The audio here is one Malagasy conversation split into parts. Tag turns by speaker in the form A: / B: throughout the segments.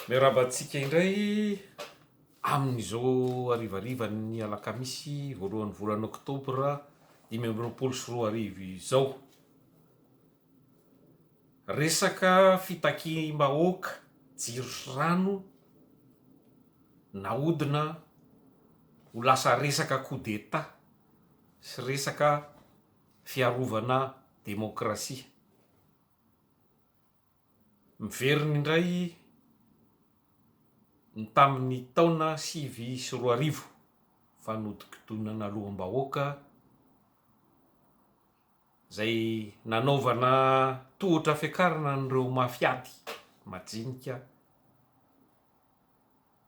A: Miarabantsika indray amin'izao arivarivan'ny alakamisy voalohan'ny volana oktobra 2024 izao. Resaka fitakiam-bahoaka jiro sy rano nahodina ho lasa resaka coup d'état sy resaka fiarovana demokrasia. Miverina indray ny tamin'ny taona 2024 fanodikodonana loham-bahoaka zay nanaovana tohatra fiakarana n'ireo mafiady majinika,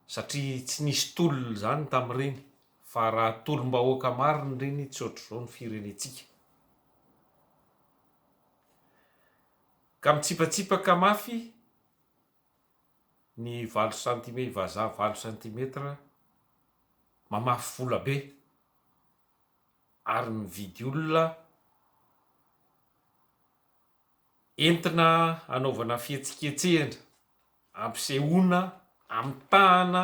A: satria tsy nisy tolona zany tamin'ireny, fa raha tolom-bahoaka mariny ireny tsy ohatr'izao ny firenetsika. Ka mitsipatsipaka mafy ny 7 cm vazaha 7 cm mamafy vola be ary mividy olona entina anaovana fihetsiketsehana ampisehoana amitahana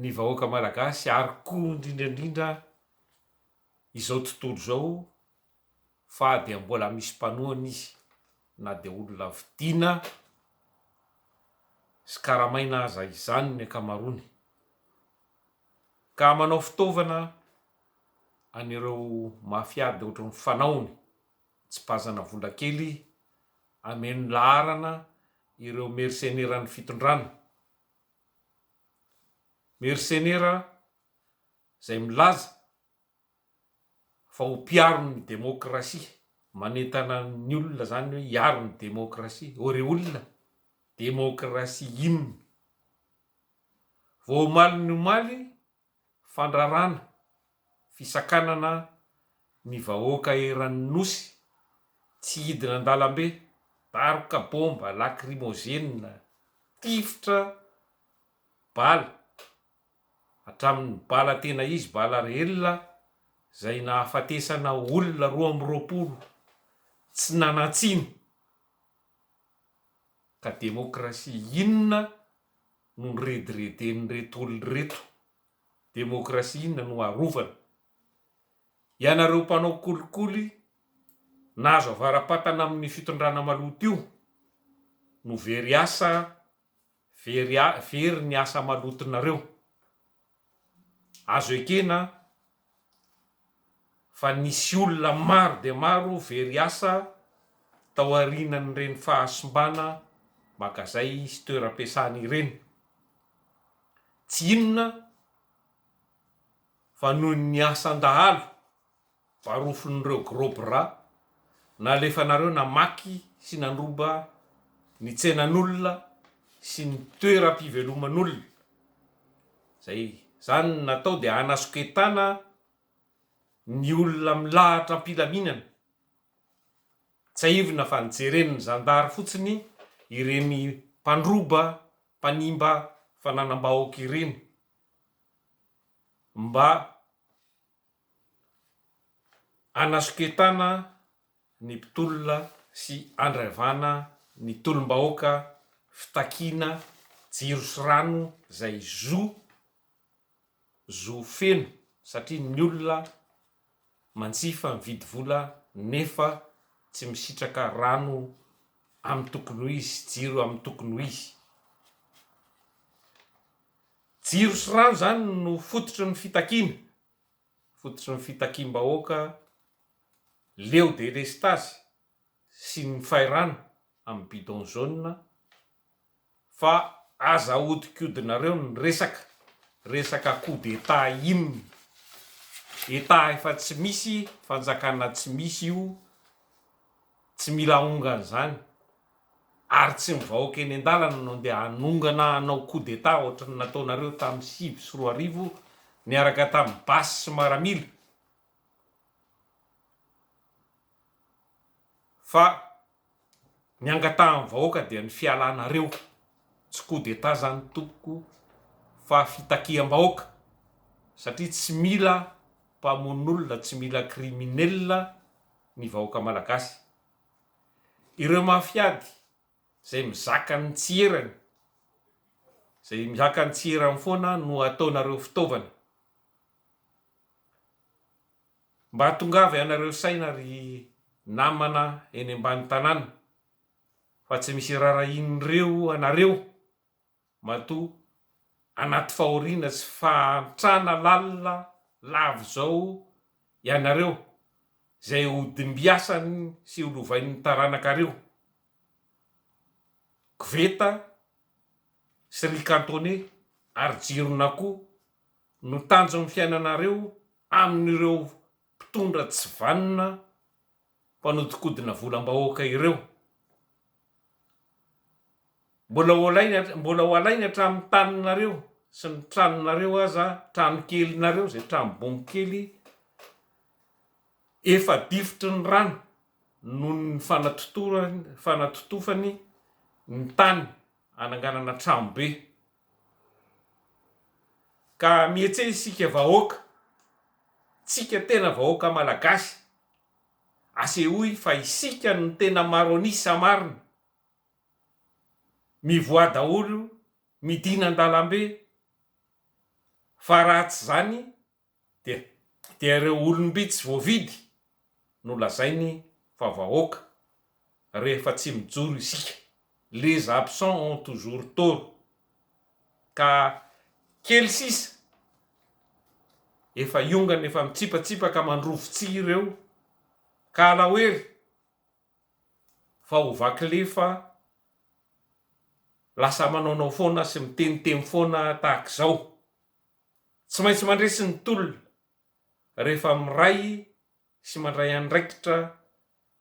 A: ny vahoaka malagasy ary koa indrindrandrindra izao tontolo izao fa dia mbola misy mpanohana izy na dia olona vidiana sy karamaina aza izany ny akamarony, ka manao fitaovana an'ireo mafiady ohatran'ny fanaony tsy pazana vola kely ameny laharana ireo mercenaire ny fitondrana, mercenaire zay milaza fa ho mpiaro ny demokrasia, manentana ny olona zany hoe hiaro ny demokrasia. Ore olona demokrasia inona? Vao omaly ny omaly fandrarana fisakanana ny vahoaka eran'ny nosy, tsy hidina an-dalambe, daroka bomba lacrymogène, tifitra bala, hatramin'ny bala tena izy bala rehelina zay nahafatesana olona 2020 tsy nanatsiny. Ka demokrasia inona no redireden'ireto olona reto? Demokrasia inona no arovana? Ianareo mpanao kolikoly nazo avaram-patana amin'ny fitondrana maloto io no very ny asa malotonareo. Azo ekena fa nisy olona maro dia maro very asa tao aorianan'ireny fahasimbana magazay sy toeram-piasana ireny. Tsy inona fa noho ny asan-dahalo barofon'ireo gros bras nalefanareo namaky sy nandroba ny tsenan'olona sy ny toeram-piveloman'olona. Zany natao dia hanasoketana ny olona milahatra am-pilaminana. Tsy aivina fa nijereny ny zandary fotsiny ireny mpandroba, mpanimba fananam-bahoaka ireny, mba hanasoketana ny mpitolona sy andravana ny tolom-bahoaka fitakiana jiro sy rano zay zo feno, satria ny olona mantsifa mividy vola nefa tsy misitraka rano amin'ny tokony ho izy, jiro amin'ny tokony ho izy. Jiro sy rano zany no fototry ny fitakiana, fototry ny fitakiam-bahoaka, leo délestage sy ny fairana amin'ny bidon jaune. Fa aza ahodikodinareo ny resaka coup d'état inona? État efa tsy misy, fanjakana tsy misy io, tsy mila ongana zany, ary tsy mivahoaka eny an-dalana no andeha hanongana hanao coup d'état ohatrany nataonareo tamin'ny 2024 niaraka tamin'ny basy sy maramila. Fa ny angatahan'ny vahoaka dia ny fialanareo, tsy coup d'état zany tompoko fa fitakiam-bahoaka, satria tsy mila mpamonin'olona, tsy mila kriminelina ny vahoaka malagasy. Ireo mafiady zay mizaka ny tsierany, zay mizaka ny tsierany foana no ataonareo fitaovana mba hatongavy anareo saina ry namana eny ambany tanàna fa tsy misy rarahin'ireo anareo matoa anaty fahoriana sy fahantrana lalina lavo zao ianareo zay hodimbiasany sy holovain'ny taranakareo. Koveta sy rikantone ary jirona koa no tanjo amin'ny fiainanareo amin'ireo mpitondra tsy vanina mpanodikodina volam-bahoaka ireo. Mbola ho alaina hatramin'ny taninareo sy ny tranonareo aza trano kelinareo zay trano bombokely efa difotry ny rano noho ny fanatotofany ny tany ananganana trano be. Ka mietse isika vahoaka, tsika tena vahoaka malagasy, asehoy fa isika ny tena maro anisa marina, mivoa daholo, midina an-dalambe, fa raha tsy zany dia ireo olombitsy voavidy no lazainy fa vahoaka rehefa tsy mijoro isika. Les absents ont toujours tort. Ka kely sisa efa iongana efa mitsipatsipaka mandrovotsy ireo ka alahoery fa ho vakilefa lasa manaonao foana sy miteniteny foana tahak'izao. Tsy maintsy mandresy ny tolona rehefa miray sy mandray andraikitra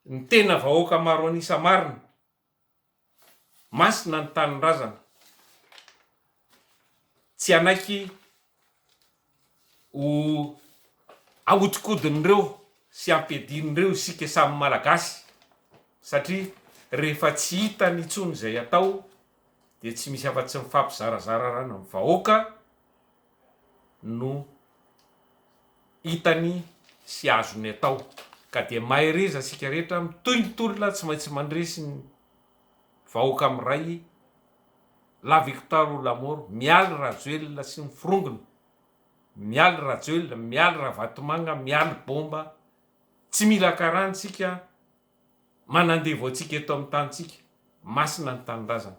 A: ny tena vahoaka maro anisa marina. Masina ny tanin-drazana, tsy anaiky ho ahodikodin'ireo sy ampiadin'ireo isika samy malagasy, satria rehefa tsy hita ny intsony zay atao dia tsy misy afa-tsy mifampizarazara rano amin'ny vahoaka no hitany sy azony atao. Ka dia mahereza isika rehetra mitohy ny tolona tsy maintsy mandresy ny vahoaka amiray la Victoire Lamoro, mialy Rajoelina sy ny firongony, mialy Rajoelina, mialy Ravatomanga, mialy Bomba. Tsy mila karahantsika manandevo antsika eto amin'ny tanitsika. Masina ny tanin-drazana.